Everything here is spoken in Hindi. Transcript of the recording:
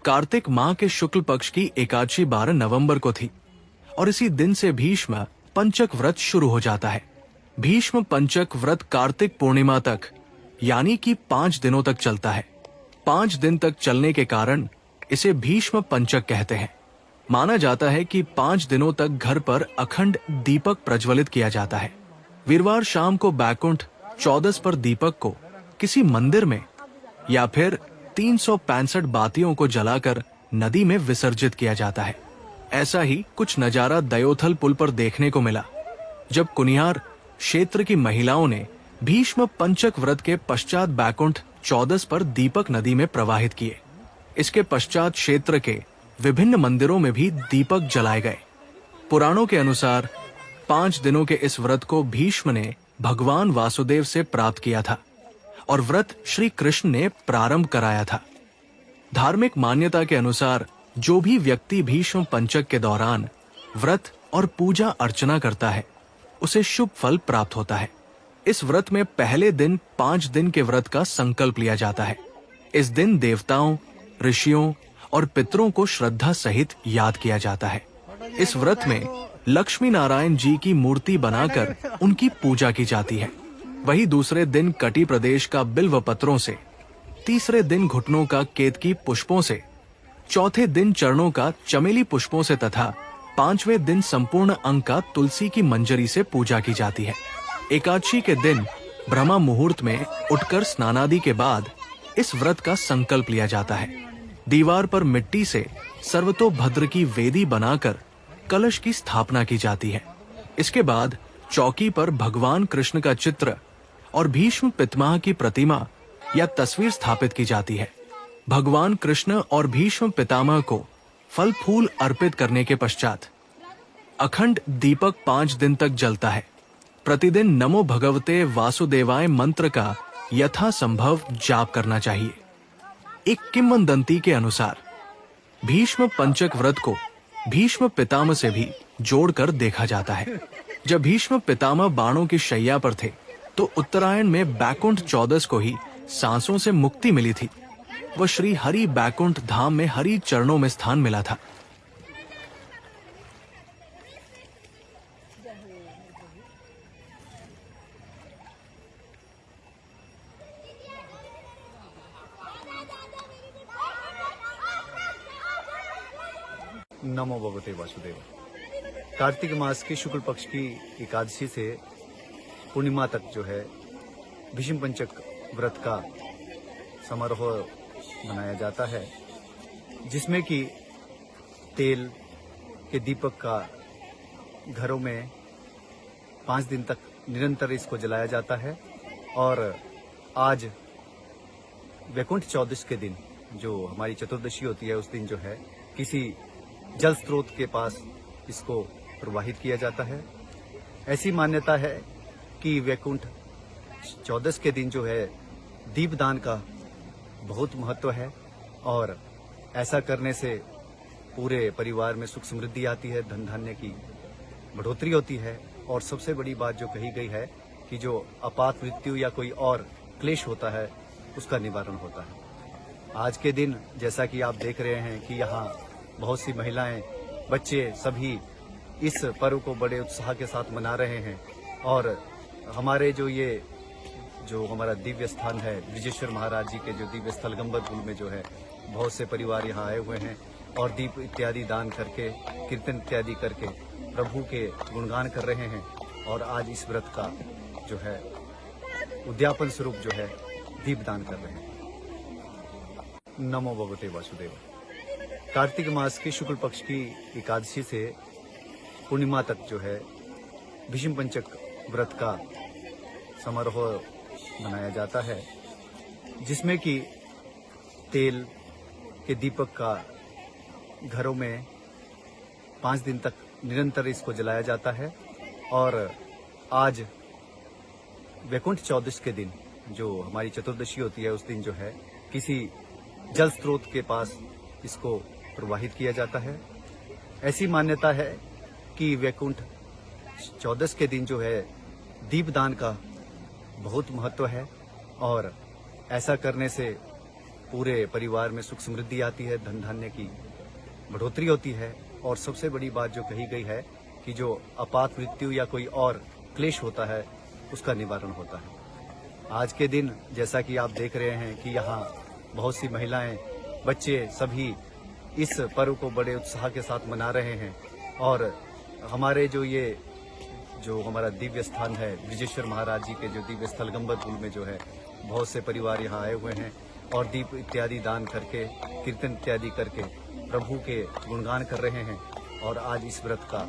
कार्तिक माह के शुक्ल पक्ष की एकादशी 12 नवंबर को थी और इसी दिन से भीष्म पंचक व्रत शुरू हो जाता है। भीष्म पंचक व्रत कार्तिक पूर्णिमा तक यानी कि 5 दिनों तक चलता है। 5 दिन तक चलने के कारण इसे भीष्म पंचक कहते हैं। माना जाता है कि 5 दिनों तक घर पर अखंड दीपक प्रज्वलित किया जाता है। वीरवार शाम को बैकुंठ चौदस पर दीपक को किसी मंदिर में या फिर 365 बातियों को जलाकर नदी में विसर्जित किया जाता है। ऐसा ही कुछ नजारा दयोथल पुल पर देखने को मिला, जब कुनियार क्षेत्र की महिलाओं ने भीष्म पंचक व्रत के पश्चात बैकुंठ चौदस पर दीपक नदी में प्रवाहित किए। इसके पश्चात क्षेत्र के विभिन्न मंदिरों में भी दीपक जलाए गए। पुराणों के अनुसार 5 दिनों के इस व्रत को भीष्म ने भगवान वासुदेव से प्राप्त किया था और व्रत श्री कृष्ण ने प्रारंभ कराया था। धार्मिक मान्यता के अनुसार जो भी व्यक्ति भीष्म पंचक के दौरान व्रत और पूजा अर्चना करता है उसे शुभ फल प्राप्त होता है। इस व्रत में पहले दिन 5 दिन के व्रत का संकल्प लिया जाता है। इस दिन देवताओं, ऋषियों और पितरों को श्रद्धा सहित याद किया जाता है। इस व्रत में लक्ष्मी नारायण जी की मूर्ति बनाकर उनकी पूजा की जाती है। वही दूसरे दिन कटी प्रदेश का बिल्व पत्रों से, तीसरे दिन घुटनों का केतकी पुष्पों से, चौथे दिन चरणों का चमेली पुष्पों से तथा 5वें दिन संपूर्ण अंग का तुलसी की मंजरी से पूजा की जाती है। एकादशी के दिन ब्रह्म मुहूर्त में उठकर स्नानादि के बाद इस व्रत का संकल्प लिया जाता है। दीवार पर मिट्टी से सर्वतोभद्र की वेदी बनाकर कलश की स्थापना की जाती है। इसके बाद चौकी पर भगवान कृष्ण का चित्र और भीष्म पितामह की प्रतिमा या तस्वीर स्थापित की जाती है। भगवान कृष्ण और भीष्म पितामह को फल फूल अर्पित करने के पश्चात अखंड दीपक 5 दिन तक जलता है। प्रतिदिन नमो भगवते वासुदेवाय मंत्र का यथा संभव जाप करना चाहिए। एक किंवदंती के अनुसार भीष्म पंचक व्रत को भीष्म पितामह से भी जोड़कर देखा जाता है। जब भीष्म पितामह बाणों की शैया पर थे तो उत्तरायण में बैकुंठ चौदस को ही सांसों से मुक्ति मिली थी। वह श्री हरि बैकुंठ धाम में हरि चरणों में स्थान मिला था। नमो भगवते वासुदेव। कार्तिक मास की शुक्ल पक्ष की एकादशी से पूर्णिमा तक जो है भीष्म पंचक व्रत का समारोह मनाया जाता है, जिसमें कि तेल के दीपक का घरों में 5 दिन तक निरंतर इसको जलाया जाता है। और आज वैकुंठ चौदस के दिन जो हमारी चतुर्दशी होती है, उस दिन जो है किसी जल स्रोत के पास इसको प्रवाहित किया जाता है। ऐसी मान्यता है कि वैकुंठ चौदस के दिन जो है दीपदान का बहुत महत्व है और ऐसा करने से पूरे परिवार में सुख समृद्धि आती है, धन धान्य की बढ़ोतरी होती है। और सबसे बड़ी बात जो कही गई है कि जो आपात मृत्यु या कोई और क्लेश होता है उसका निवारण होता है। आज के दिन जैसा कि आप देख रहे हैं कि यहाँ बहुत सी महिलाएं, बच्चे सभी इस पर्व को बड़े उत्साह के साथ मना रहे हैं। और हमारे जो हमारा दिव्य स्थान है, ब्रजेश्वर महाराज जी के जो दिव्य स्थल गंबरपुर में जो है बहुत से परिवार यहाँ आए हुए हैं और दीप इत्यादि दान करके, कीर्तन इत्यादि करके प्रभु के गुणगान कर रहे हैं। और आज इस व्रत का जो है उद्यापन स्वरूप जो है दीपदान कर रहे हैं। नमो भगवते वासुदेव। कार्तिक मास की शुक्ल पक्ष की एकादशी से पूर्णिमा तक जो है भीष्म पंचक व्रत का समारोह मनाया जाता है, जिसमें कि तेल के दीपक का घरों में 5 दिन तक निरंतर इसको जलाया जाता है। और आज वैकुंठ चौदस के दिन जो हमारी चतुर्दशी होती है, उस दिन जो है किसी जल स्रोत के पास इसको प्रवाहित किया जाता है। ऐसी मान्यता है कि वैकुंठ चौदस के दिन जो है दीपदान का बहुत महत्व है और ऐसा करने से पूरे परिवार में सुख समृद्धि आती है, धन धान्य की बढ़ोतरी होती है और सबसे बड़ी बात जो कही गई है कि जो आपात मृत्यु या कोई और क्लेश होता है उसका निवारण होता है। आज के दिन जैसा कि आप देख रहे हैं कि यहाँ बहुत सी महिलाएं, बच्चे सभी इस पर्व को बड़े उत्साह के साथ मना रहे हैं और हमारे जो हमारा दिव्य स्थान है ब्रजेश्वर महाराज जी के जो दिव्य स्थल गंबरपुर में जो है बहुत से परिवार यहाँ आए हुए हैं और दीप इत्यादि दान करके, कीर्तन इत्यादि करके प्रभु के गुणगान कर रहे हैं और आज इस व्रत का